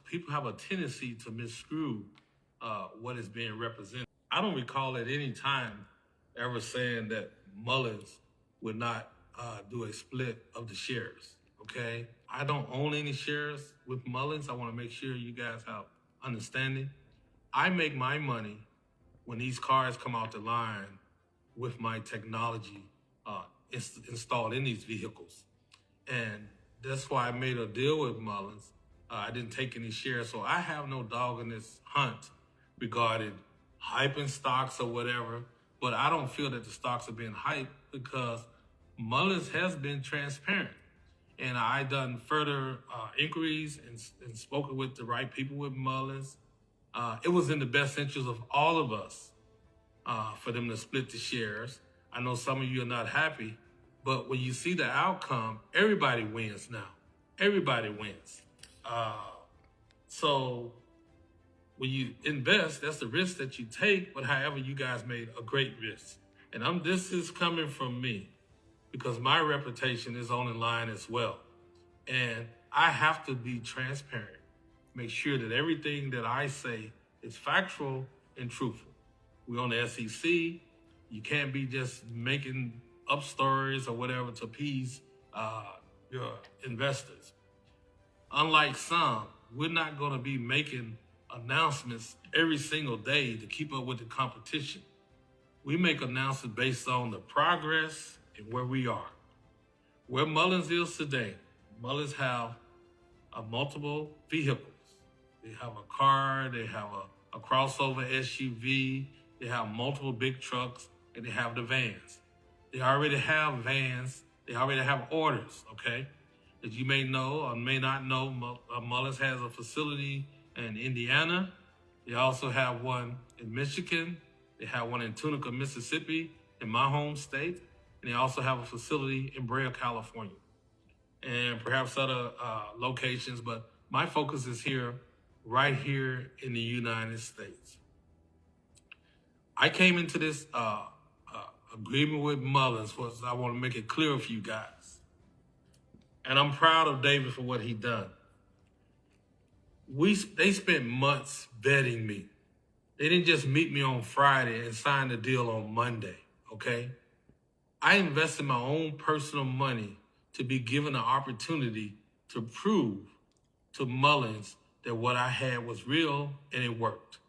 people have a tendency to misconstrue what is being represented. I don't recall at any time ever saying that Mullens would not do a split of the shares. Okay, I don't own any shares with Mullens. I want to make sure you guys have understanding. I make my money when these cars come out the line with my technology installed in these vehicles. And that's why I made a deal with Mullens. I didn't take any shares, so I have no dog in this hunt regarding hyping stocks or whatever. But I don't feel that the stocks are being hyped because Mullens has been transparent. And I done further inquiries and spoken with the right people with Mullens. It was in the best interest of all of us for them to split the shares. I know some of you are not happy, but when you see the outcome, everybody wins now. Everybody wins. So when you invest, that's the risk that you take, but however, you guys made a great risk. And this is coming from me because my reputation is on the line as well. And I have to be transparent, make sure that everything that I say is factual and truthful. We're on the SEC. You can't be just making up stories or whatever to appease your investors. Unlike some, we're not going to be making announcements every single day to keep up with the competition. We make announcements based on the progress and where we are. Where Mullens is today, Mullens have multiple vehicles. They have a car, they have a crossover SUV, they have multiple big trucks, and they have the vans. They already have vans, they already have orders, okay? As you may know or may not know, Mullens has a facility in Indiana. They also have one in Michigan. They have one in Tunica, Mississippi, in my home state. And they also have a facility in Brea, California, and perhaps other locations. But my focus is here, right here in the United States. I came into this agreement with Mullens because I want to make it clear for you guys. And I'm proud of David for what he done. They spent months vetting me. They didn't just meet me on Friday and sign the deal on Monday, okay? I invested my own personal money to be given an opportunity to prove to Mullens that what I had was real and it worked.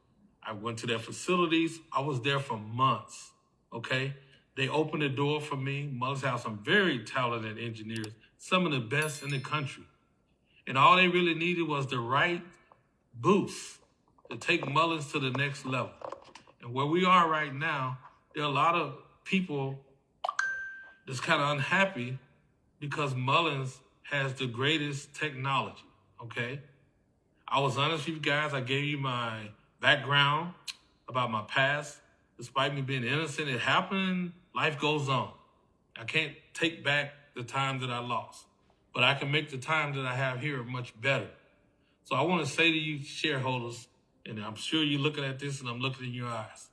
I went to their facilities. I was there for months, okay? They opened the door for me. Mullens have some very talented engineers, some of the best in the country. And all they really needed was the right boost to take Mullens to the next level. And where we are right now, there are a lot of people that's kind of unhappy because Mullens has the greatest technology, okay? I was honest with you guys. I gave you my background about my past. Despite me being innocent, it happened. Life goes on. I can't take back the time that I lost, but I can make the time that I have here much better. So I want to say to you shareholders, and I'm sure you're looking at this and I'm looking in your eyes.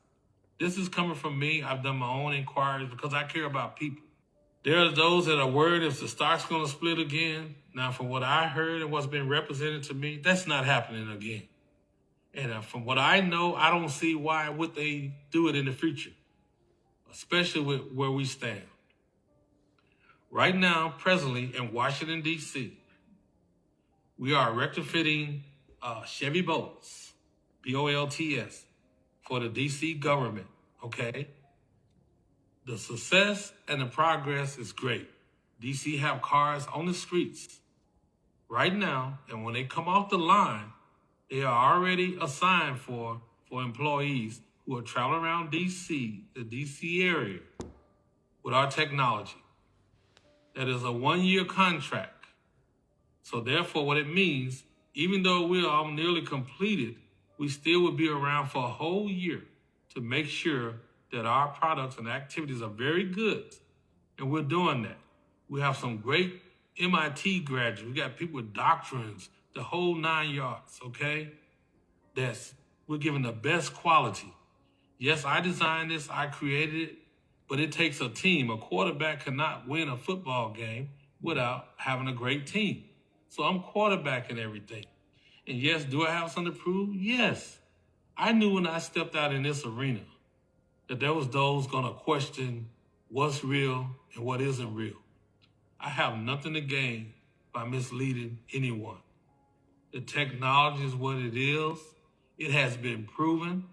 This is coming from me. I've done my own inquiries because I care about people. There are those that are worried if the stock's going to split again. Now, from what I heard and what's been represented to me, that's not happening again. And from what I know, I don't see why would they do it in the future, especially with where we stand. Right now, presently in Washington, D.C., we are retrofitting Chevy Bolts, B-O-L-T-S, for the D.C. government, okay? The success and the progress is great. D.C. have cars on the streets right now, and when they come off the line, they are already assigned for employees who are traveling around D.C., the D.C. area, with our technology. That is a one-year contract. So therefore, what it means, even though we are nearly completed, we still would be around for a whole year to make sure that our products and activities are very good. And we're doing that. We have some great MIT graduates. We got people with doctorates, the whole 9 yards, okay? We're giving the best quality. Yes, I designed this, I created it, but it takes a team. A quarterback cannot win a football game without having a great team. So I'm quarterbacking everything. And yes, do I have something to prove? Yes. I knew when I stepped out in this arena that there was those going to question what's real and what isn't real. I have nothing to gain by misleading anyone. The technology is what it is. It has been proven.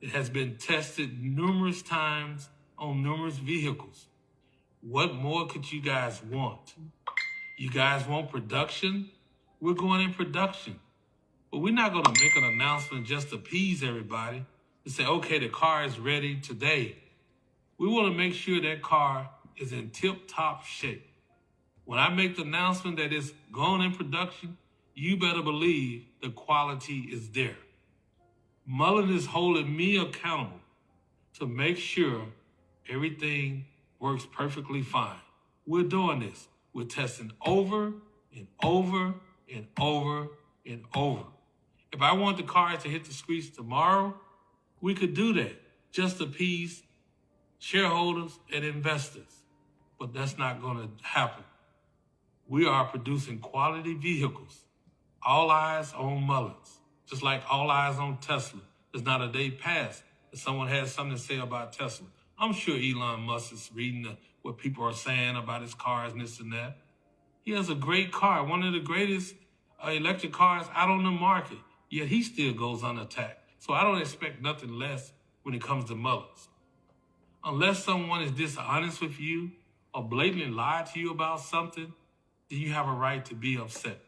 It has been tested numerous times on numerous vehicles. What more could you guys want? You guys want production? We're going in production. But we're not going to make an announcement just to appease everybody to say, okay, the car is ready today. We want to make sure that car is in tip-top shape. When I make the announcement that it's going in production, you better believe the quality is there. Mullen is holding me accountable to make sure everything works perfectly fine. We're doing this. We're testing over and over and over and over. If I want the cars to hit the streets tomorrow, we could do that just to appease shareholders and investors. But that's not going to happen. We are producing quality vehicles. All eyes on Mullens, just like all eyes on Tesla. There's not a day past that someone has something to say about Tesla. I'm sure Elon Musk is reading what people are saying about his cars and this and that. He has a great car, one of the greatest electric cars out on the market, yet he still goes unattacked. So I don't expect nothing less when it comes to Mullens. Unless someone is dishonest with you or blatantly lied to you about something, then you have a right to be upset.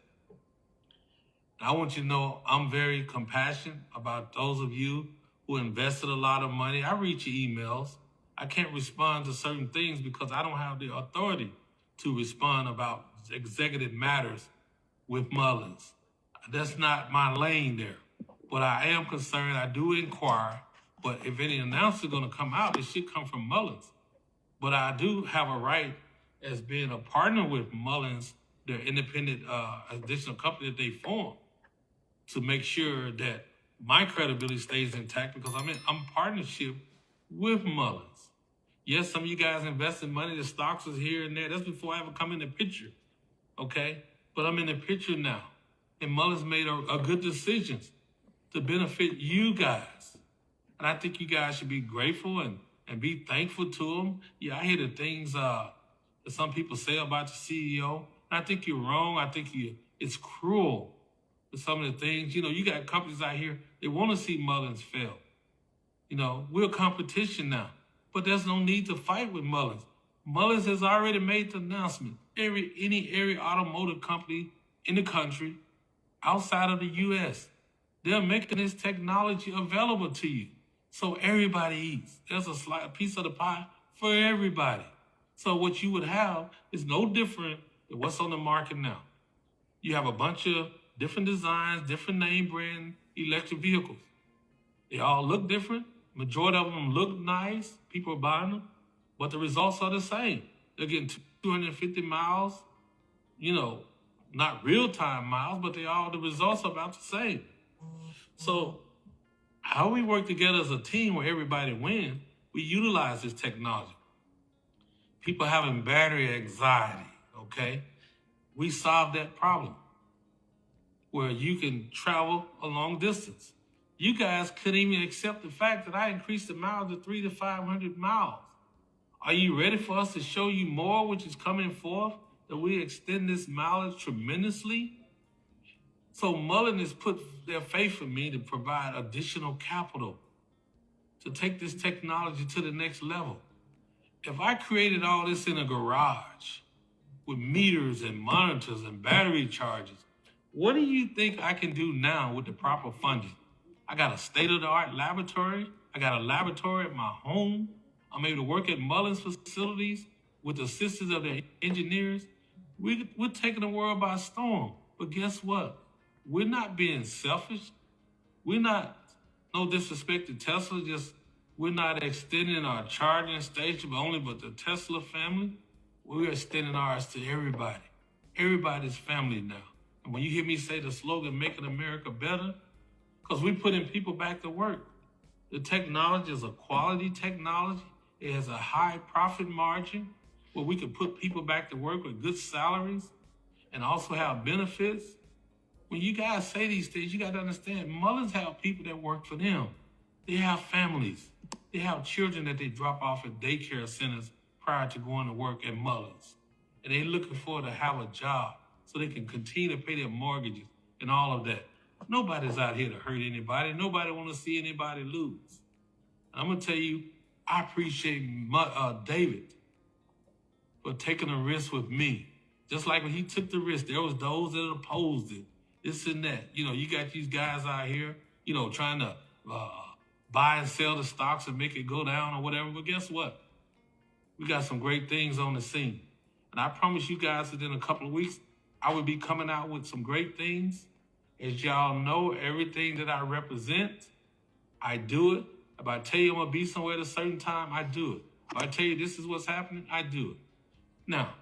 I want you to know I'm very compassionate about those of you who invested a lot of money. I read your emails. I can't respond to certain things because I don't have the authority to respond about executive matters with Mullens. That's not my lane there. But I am concerned. I do inquire. But if any announcement is going to come out, it should come from Mullens. But I do have a right as being a partner with Mullens, their independent additional company that they formed, to make sure that my credibility stays intact because I'm in partnership with Mullens. Yes, some of you guys invested money, the stocks was here and there. That's before I ever come in the picture, okay? But I'm in the picture now. And Mullens made a good decisions to benefit you guys. And I think you guys should be grateful and be thankful to them. Yeah, I hear the things that some people say about the CEO. And I think you're wrong. I think it's cruel with some of the things. You know, you got companies out here, they want to see Mullens fail. You know, we're competition now. But there's no need to fight with Mullens. Mullens has already made the announcement. Every automotive company in the country outside of the U.S., they're making this technology available to you. So everybody eats. There's a piece of the pie for everybody. So what you would have is no different than what's on the market now. You have a bunch of different designs, different name brand electric vehicles. They all look different. Majority of them look nice. People are buying them. But the results are the same. They're getting 250 miles, you know, not real-time miles, but the results are about the same. So how we work together as a team where everybody wins, we utilize this technology. People having battery anxiety, okay? We solve that problem where you can travel a long distance. You guys couldn't even accept the fact that I increased the miles to 300 to 500 miles. Are you ready for us to show you more, which is coming forth, that we extend this mileage tremendously? So Mullen has put their faith in me to provide additional capital to take this technology to the next level. If I created all this in a garage with meters and monitors and battery chargers, what do you think I can do now with the proper funding? I got a state-of-the-art laboratory. I got a laboratory at my home. I'm able to work at Mullens facilities with the assistance of the engineers. We're taking the world by storm. But guess what? We're not being selfish. We're not, no disrespect to Tesla, we're not extending our charging station, but the Tesla family. We're extending ours to everybody. Everybody's family now. And when you hear me say the slogan, Making America Better, because we're putting people back to work. The technology is a quality technology. It has a high profit margin where we can put people back to work with good salaries and also have benefits. when you guys say these things, you got to understand, Mullens have people that work for them. They have families. They have children that they drop off at daycare centers prior to going to work at Mullens. And they're looking for to have a job so they can continue to pay their mortgages and all of that. Nobody's out here to hurt anybody. Nobody want to see anybody lose. I'm going to tell you, I appreciate David for taking a risk with me. Just like when he took the risk, there was those that opposed it, this and that. You know, you got these guys out here, you know, trying to buy and sell the stocks and make it go down or whatever. But guess what? We got some great things on the scene. And I promise you guys that in a couple of weeks, I will be coming out with some great things. As y'all know, everything that I represent, I do it. If I tell you I'm going to be somewhere at a certain time, I do it. If I tell you this is what's happening, I do it. Now,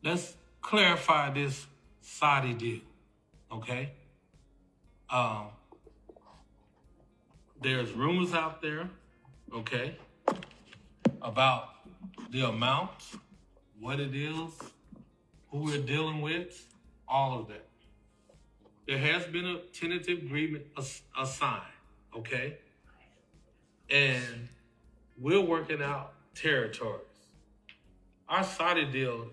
let's clarify this Saudi deal, okay? There's rumors out there, okay, about the amount, what it is, who we're dealing with, all of that. There has been a tentative agreement assigned, okay? And we're working out territories. Our Saudi deal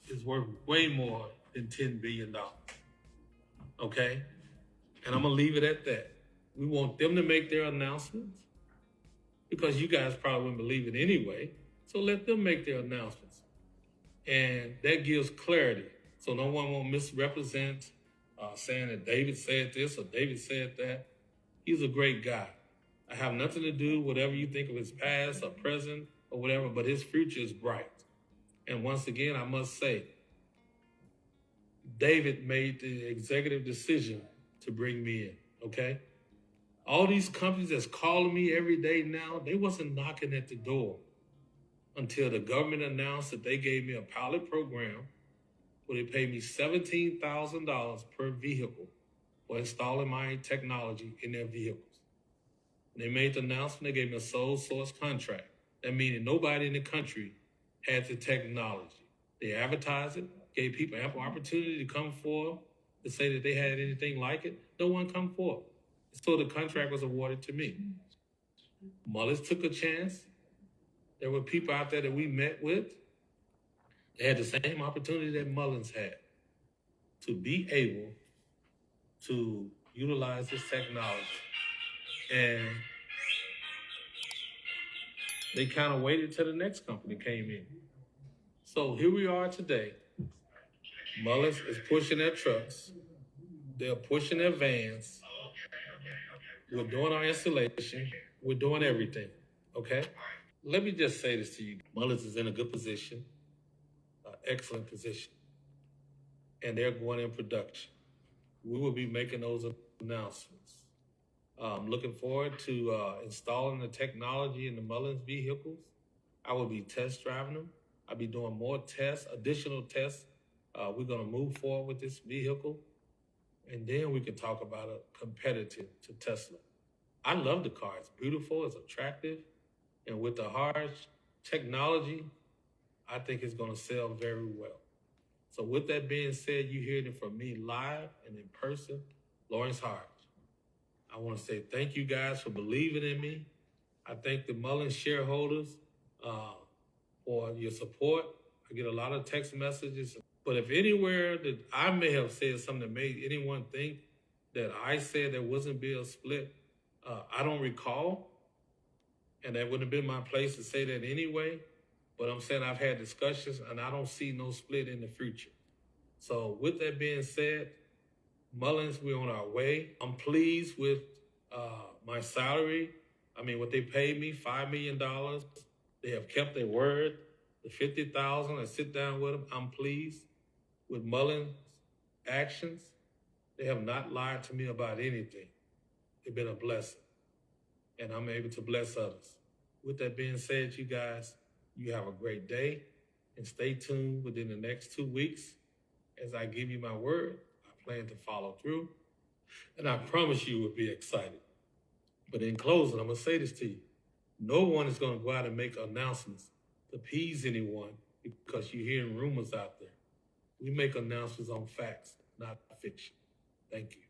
is worth way more than $10 billion, okay? And I'm gonna leave it at that. We want them to make their announcements because you guys probably wouldn't believe it anyway. So let them make their announcements. And that gives clarity. So no one won't misrepresent saying that David said this or David said that. He's a great guy. I have nothing to do with whatever you think of his past or present or whatever, but his future is bright. And once again, I must say, David made the executive decision to bring me in, okay? All these companies that's calling me every day now, they wasn't knocking at the door until the government announced that they gave me a pilot program where they paid me $17,000 per vehicle for installing my technology in their vehicles. When they made the announcement, they gave me a sole source contract. That meaning nobody in the country had the technology. They advertised it, gave people ample opportunity to come forward to say that they had anything like it. No one come forward. So the contract was awarded to me. Mullens took a chance. There were people out there that we met with. They had the same opportunity that Mullens had to be able to utilize this technology. And they kind of waited till the next company came in. So here we are today. Mullens is pushing their trucks. They're pushing their vans. We're doing our installation. We're doing everything, okay? Let me just say this to you. Mullens is in a good position, excellent position, and they're going in production. We will be making those announcements. I'm looking forward to installing the technology in the Mullens vehicles. I will be test driving them. I'll be doing more tests, additional tests. We're going to move forward with this vehicle, and then we can talk about a competitive to Tesla. I love the car. It's beautiful. It's attractive. And with the Hardge technology, I think it's going to sell very well. So with that being said, you heard it from me live and in person, Lawrence Hardge. I want to say thank you guys for believing in me. I thank the Mullen shareholders for your support. I get a lot of text messages. But if anywhere that I may have said something that made anyone think that I said there wasn't be a split, I don't recall. And that wouldn't have been my place to say that anyway. But I'm saying I've had discussions and I don't see no split in the future. So with that being said, Mullens, we're on our way. I'm pleased with my salary. I mean, what they paid me, $5 million. They have kept their word. The $50,000, I sit down with them. I'm pleased with Mullens' actions. They have not lied to me about anything. They've been a blessing. And I'm able to bless others. With that being said, you guys, you have a great day. And stay tuned within the next 2 weeks. As I give you my word, I plan to follow through. And I promise you will be excited. But in closing, I'm going to say this to you. No one is going to go out and make announcements to appease anyone because you're hearing rumors out there. We make announcements on facts. not fiction. Thank you.